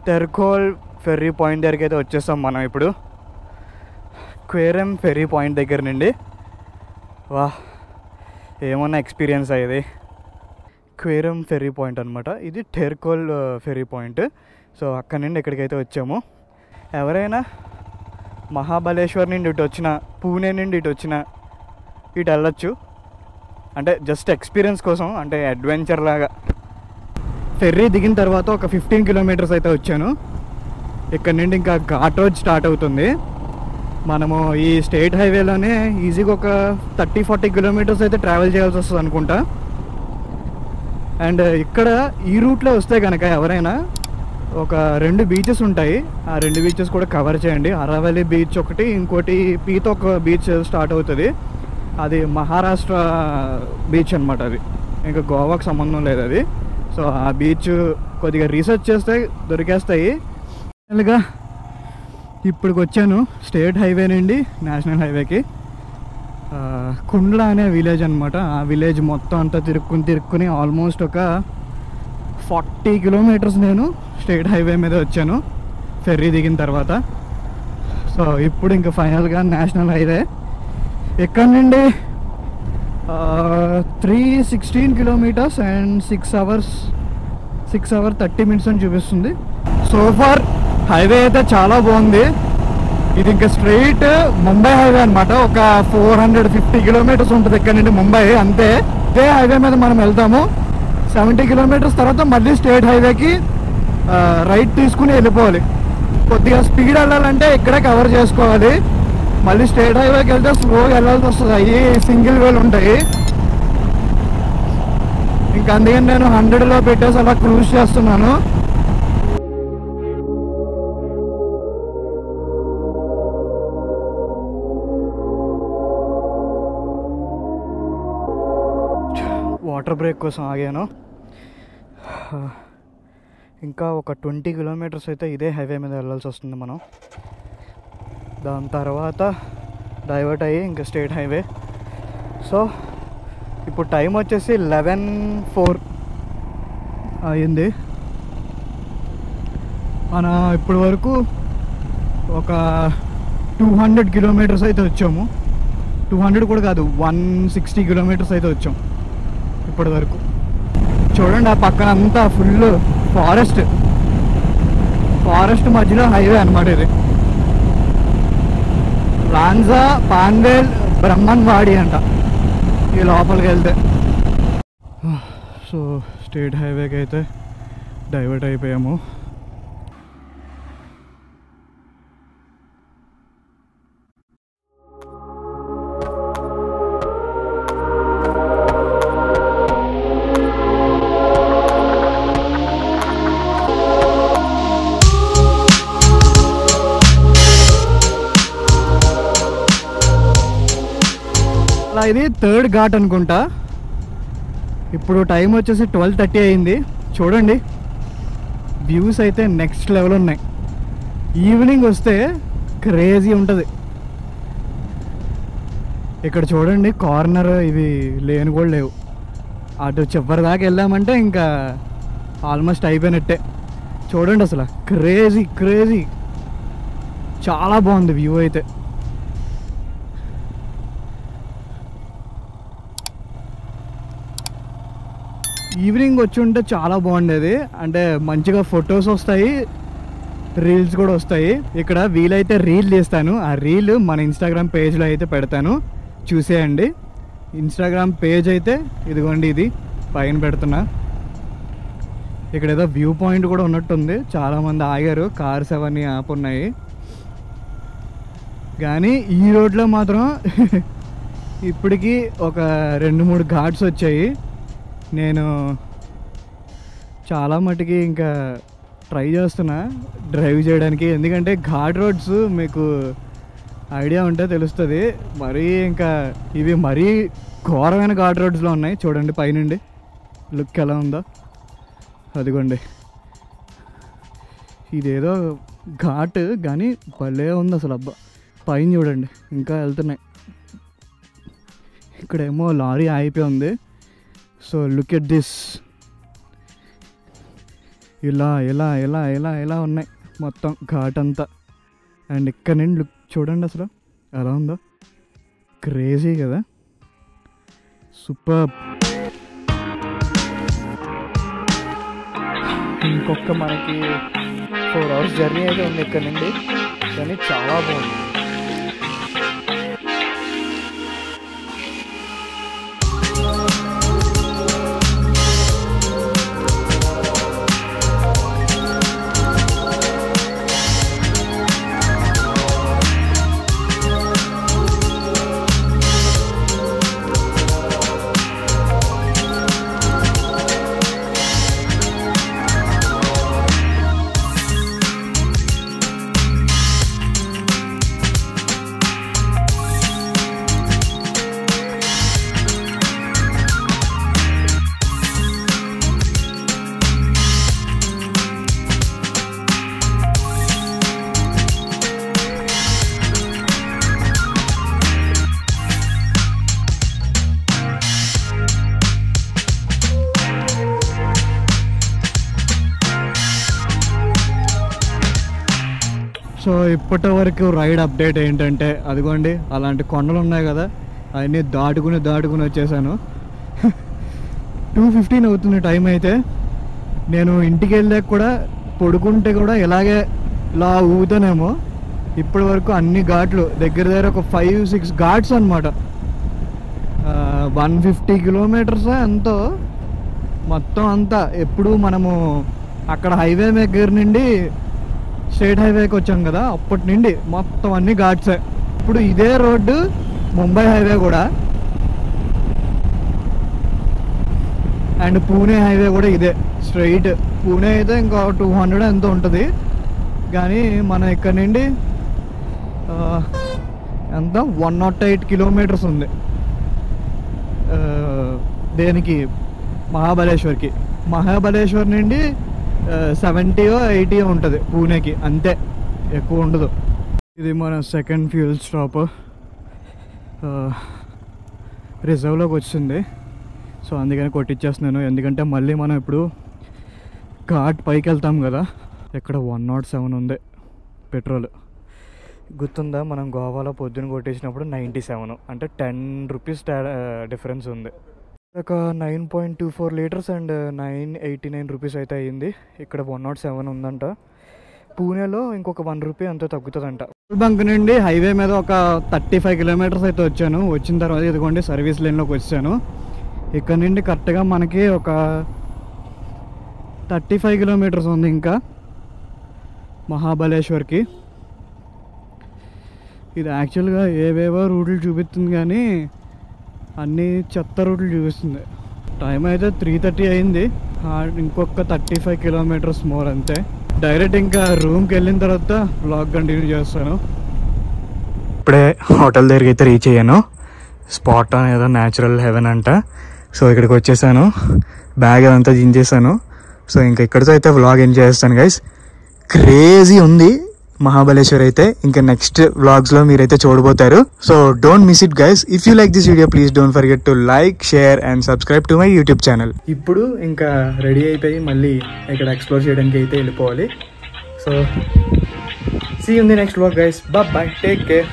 టెర్కోల్ ferry point దగ్గరికి అయితే వచ్చేస్తాం మనం ఇప్పుడు. క్వేరమ్ ఫెర్రీ పాయింట్ దగ్గర నుండి. వా, ఏమన్నా ఎక్స్పీరియన్స్ అయ్యేది. క్వేరమ్ ఫెర్రీ పాయింట్ అనమాట ఇది, టెర్కోల్ ఫెర్రీ పాయింట్. సో అక్కడ నుండి ఎక్కడికైతే వచ్చాము. ఎవరైనా మహాబలేశ్వర్ నుండి ఇటు వచ్చిన, పూణే నుండి ఇటు వచ్చిన ఇటు వెళ్ళొచ్చు. అంటే జస్ట్ ఎక్స్పీరియన్స్ కోసం, అంటే అడ్వెంచర్ లాగా. ఫెర్రీ దిగిన తర్వాత ఒక 15 కిలోమీటర్స్ అయితే వచ్చాను. ఇక్కడ నుండి ఇంకా ఘాట్ రోడ్ స్టార్ట్ అవుతుంది. మనము ఈ స్టేట్ హైవేలోనే ఈజీగా ఒక 30-40 కిలోమీటర్స్ అయితే ట్రావెల్ చేయాల్సి వస్తుంది అనుకుంటా. అండ్ ఇక్కడ ఈ రూట్లో వస్తే కనుక ఎవరైనా ఒక 2 బీచెస్ ఉంటాయి, ఆ 2 బీచెస్ కూడా కవర్ చేయండి. అరావళి బీచ్ ఒకటి, ఇంకోటి పీతోక్ బీచ్ స్టార్ట్ అవుతుంది. అది మహారాష్ట్ర బీచ్ అనమాట. అది ఇంకా గోవాకు సంబంధం లేదు అది. సో ఆ బీచ్ కొద్దిగా రీసెర్చ్ చేస్తే దొరికేస్తాయి. ఫైనల్గా ఇప్పటికి వచ్చాను స్టేట్ హైవే నుండి నేషనల్ హైవేకి. కుండ్లా అనే విలేజ్ అనమాట. ఆ విలేజ్ మొత్తం అంతా తిరుక్కుని ఆల్మోస్ట్ ఒక 40 కిలోమీటర్స్ నేను స్టేట్ హైవే మీద వచ్చాను ఫెర్రీ దిగిన తర్వాత. సో ఇప్పుడు ఇంకా ఫైనల్గా నేషనల్ హైవే. ఇక్కడ నుండి 316 కిలోమీటర్స్ అండ్ 6 hours 30 minutes అని చూపిస్తుంది. సో ఫార్ హైవే అయితే చాలా బాగుంది. ఇది ఇంకా స్ట్రైట్ ముంబై హైవే అనమాట. ఒక 450 కిలోమీటర్స్ ఉంటుంది ఇక్కడ నుండి ముంబై, అంతే. ఇదే హైవే మీద మనం వెళ్తాము. 70 కిలోమీటర్స్ తర్వాత మళ్ళీ స్టేట్ హైవేకి రైట్ తీసుకుని వెళ్ళిపోవాలి. కొద్దిగా స్పీడ్ వెళ్ళాలంటే ఇక్కడే కవర్ చేసుకోవాలి. మళ్ళీ స్టేట్ హైవేకి వెళ్తే స్లోగా వెళ్ళాల్సి వస్తుంది. అవి సింగిల్ వేలు ఉంటాయి. ఇంకా అందుకని నేను 100లో పెట్టేసి అలా క్రూజ్ చేస్తున్నాను. వాటర్ బ్రేక్ కోసం ఆగాను. ఇంకా ఒక 20 కిలోమీటర్స్ అయితే ఇదే హైవే మీద వెళ్ళాల్సి వస్తుంది మనం. దాని తర్వాత డైవర్ట్ అయ్యి ఇంకా స్టేట్ హైవే. సో ఇప్పుడు టైం వచ్చేసి 11:04 అయింది. మన ఇప్పటి వరకు ఒక 200 కిలోమీటర్స్ అయితే వచ్చాము. 200 కూడా కాదు, 160 కిలోమీటర్స్ అయితే వచ్చాం ఇప్పటి వరకు. చూడండి ఆ పక్కన అంతా ఫుల్ ఫారెస్ట్ మధ్యలో హైవే అనమాట ఇది. లాంజా, పాన్వేల్, బ్రహ్మన్వాడి అంట ఈ లోపలికి వెళ్తే. సో స్టేట్ హైవేకి అయితే డైవర్ట్ అయిపోయాము. ఇది 3rd ఘాట్ అనుకుంటా. ఇప్పుడు టైం వచ్చేసి 12:30 అయింది. చూడండి వ్యూస్ అయితే నెక్స్ట్ లెవెల్ ఉన్నాయి. ఈవినింగ్ వస్తే క్రేజీ ఉంటుంది. ఇక్కడ చూడండి కార్నర్ ఇవి లేని కూడా లేవు. అటు చివరి దాకా వెళ్ళామంటే ఇంకా ఆల్మోస్ట్ అయిపోయినట్టే. చూడండి అసలు క్రేజీ చాలా బాగుంది వ్యూ అయితే. ఈవినింగ్ వచ్చి ఉంటే చాలా బాగుండేది. అంటే మంచిగా ఫొటోస్ వస్తాయి, రీల్స్ కూడా వస్తాయి. ఇక్కడ వీలైతే రీల్ తీస్తాను. ఆ రీల్ మన ఇన్స్టాగ్రామ్ పేజ్లో అయితే పెడతాను, చూసేయండి. ఇన్స్టాగ్రామ్ పేజ్ అయితే ఇదిగోండి, ఇది పైన పెడుతున్నా. ఇక్కడ ఏదో వ్యూ పాయింట్ కూడా ఉన్నట్టుంది. చాలామంది ఆగారు, కార్స్ అవన్నీ ఆపున్నాయి. కానీ ఈ రోడ్లో మాత్రం ఇప్పటికీ ఒక 2-3 ఘాట్స్ వచ్చాయి. నేను చాలా మటుకి ఇంకా ట్రై చేస్తున్నా డ్రైవ్ చేయడానికి. ఎందుకంటే ఘాట్ రోడ్స్ మీకు ఐడియా ఉంటే తెలుస్తుంది. మరీ ఇంకా ఇవి మరీ ఘోరమైన ఘాట్ రోడ్స్లో ఉన్నాయి. చూడండి పైనుండి లుక్ ఎలా ఉందో. అదిగోండి ఇదేదో ఘాట్ కానీ భలే ఉంది అసలు. అబ్బా పైన చూడండి ఇంకా వెళ్తున్నాయి. ఇక్కడేమో లారీ ఆగిపోయి ఉంది. So look at this. ఇలా ఇలా ఇలా ఇలా ఇలా ఉన్నాయి మొత్తం ఘాట్ అంతా. అండ్ ఇక్కడ నుండి లుక్ చూడండి అసలు ఎలా ఉందో, క్రేజీ కదా, సూపర్. ఇంకొక మనకి 4 hours జర్నీ అయితే ఉంది ఇక్కడ నుండి, కానీ చాలా బాగుంది. సో ఇప్పటి వరకు రైడ్ అప్డేట్ ఏంటంటే, అదిగోండి అలాంటి కొండలు ఉన్నాయి కదా, అవన్నీ దాటుకుని వచ్చేసాను. 2:15 అవుతుంది టైం. అయితే నేను ఇంటికి వెళ్ళాక కూడా పడుకుంటే కూడా ఇలాగే ఇలా ఊగుతానేమో. ఇప్పటి వరకు అన్ని ఘాట్లు దగ్గర ఒక 5-6 ఘాట్స్ అనమాట. 150 kilometers ఎంతో మొత్తం అంతా. ఎప్పుడు మనము అక్కడ హైవే దగ్గర నుండి స్టేట్ హైవేకి వచ్చాం కదా, అప్పటి నుండి మొత్తం అన్ని ఘాట్సే. ఇప్పుడు ఇదే రోడ్డు ముంబై హైవే కూడా, అండ్ పూణే హైవే కూడా ఇదే స్ట్రైట్. పూణే అయితే ఇంకా 200 ఎంతో ఉంటుంది, కానీ మన ఇక్కడ నుండి ఎంత 108 kilometers ఉంది దేనికి, మహాబలేశ్వర్కి. మహాబలేశ్వర్ నుండి 70-80 ఉంటుంది పూణేకి, అంతే, ఎక్కువ ఉండదు. ఇది మన సెకండ్ ఫ్యూయల్ స్టాప్. రిజర్వ్లోకి వచ్చింది, సో అందుకని కొట్టించేస్తున్నాను. ఎందుకంటే మళ్ళీ మనం ఇప్పుడు ఘాట్ పైకి వెళ్తాం కదా. ఇక్కడ 107 ఉంది పెట్రోల్. గుర్తుందా, మనం గోవాలో పొద్దున్న కొట్టించినప్పుడు 97, అంటే 10 rupees డిఫరెన్స్ ఉంది. ఒక 9.24 liters అండ్ 989 rupees అయితే అయ్యింది. ఇక్కడ 107 ఉందంట. పూణేలో ఇంకొక 1 rupee అంతా తగ్గుతుందంట. బంక్ నుండి హైవే మీద ఒక 35 kilometers అయితే వచ్చాను. వచ్చిన తర్వాత ఇదిగోండి సర్వీస్ లైన్లోకి వచ్చాను. ఇక్కడ నుండి కరెక్ట్గా మనకి ఒక 35 kilometers ఉంది ఇంకా మహాబలేశ్వర్కి. ఇది యాక్చువల్గా ఏవేవో రూట్లు చూపిస్తుంది, కానీ అన్నీ చెత్త రూట్లు చూపిస్తుంది. టైం అయితే 3:30 అయింది. ఇంకొక 35 kilometers మోర్ అంతే. డైరెక్ట్ ఇంకా రూమ్కి వెళ్ళిన తర్వాత బ్లాగ్ కంటిన్యూ చేస్తాను. ఇప్పుడే హోటల్ దగ్గరికి అయితే రీచ్ అయ్యాను. స్పాట్ అనేదో న్యాచురల్ హెవెన్ అంట. సో ఇక్కడికి వచ్చేసాను, బ్యాగ్ అదంతా దించేసాను. సో ఇంకా ఇక్కడితో అయితే వ్లాగ్ ఎంజాయ్ చేస్తాను గైస్. క్రేజీ ఉంది మహాబలేశ్వర్ అయితే. ఇంకా నెక్స్ట్ వ్లాగ్స్లో మీరైతే చూడబోతారు. So don't miss it guys. If you like this video please don't forget to like, share and subscribe to my YouTube channel. ఇప్పుడు ఇంకా రెడీ అయిపోయి మళ్ళీ ఇక్కడ ఎక్స్ప్లోర్ చేయడానికి అయితే వెళ్ళిపోవాలి. So see you in the next vlog guys. Bye bye, take care.